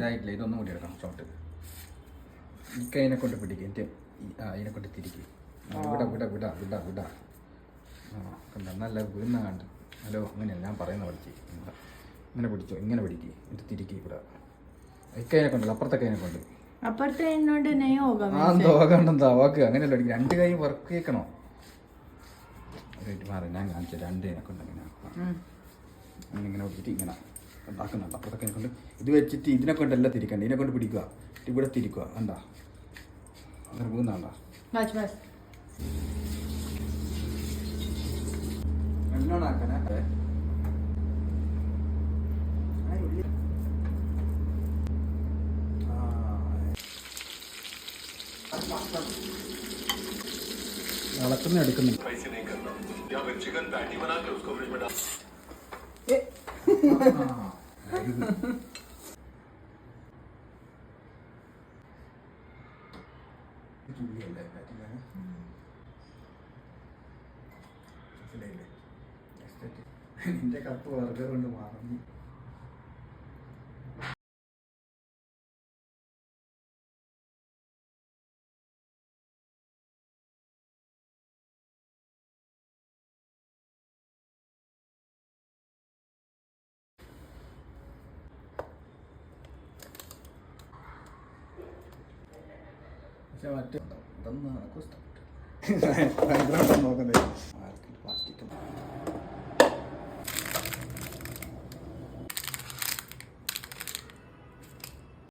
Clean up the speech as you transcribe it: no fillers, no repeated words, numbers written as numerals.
ഇതായിട്ടില്ല, ഇതൊന്നും കൂടി എടുക്കണം ഷോട്ട്. എനിക്ക് അതിനെ കൊണ്ട് പിടിക്കും, എൻ്റെ അതിനെ കൊണ്ട് തിരിക്കും. വിടാ കണ്ട നല്ല വീഴുന്ന കണ്ട്. ഹലോ അങ്ങനെയല്ല ഞാൻ പറയുന്ന പഠിച്ച്. ഇങ്ങനെ പിടിച്ചോ, ഇങ്ങനെ പിടിക്കുക, എന്നിട്ട് തിരിക്കി ഇവിടെ. ഇക്കതിനെ കൊണ്ടല്ലോ, അപ്പുറത്തെ അതിനെ കൊണ്ട്. അപ്പുറത്തെ എന്നോട് എന്താ വാക്ക് അങ്ങനെയല്ല അടിക്കും. 2 കൈ വർക്ക് കേൾക്കണോ? മാറി ഞാൻ കാണിച്ചു 2 കൈനെ കൊണ്ട് ഇങ്ങനെ പിടിച്ചിട്ട് ഇങ്ങനെ ഉണ്ടാക്കുന്നുണ്ട്. അപ്പുറത്തെ കൊണ്ട് ഇത് വെച്ചിട്ട് ഇതിനെ കൊണ്ടല്ല തിരിക്കണ്ട, ഇതിനെ കൊണ്ട് പിടിക്കുക, ഇവിടെ തിരിക്കുക. എന്താ അങ്ങനെ പോകുന്നുണ്ടോ? എന്നോടാക്കണേ വളക്കുന്ന എടുക്കുന്നു. നിന്റെ കപ്പ് ബർഗർ കൊണ്ട് മാറുന്നു. പക്ഷെ മറ്റേ ഇതൊന്നും നോക്കുന്നത് പ്ലാസ്റ്റിക്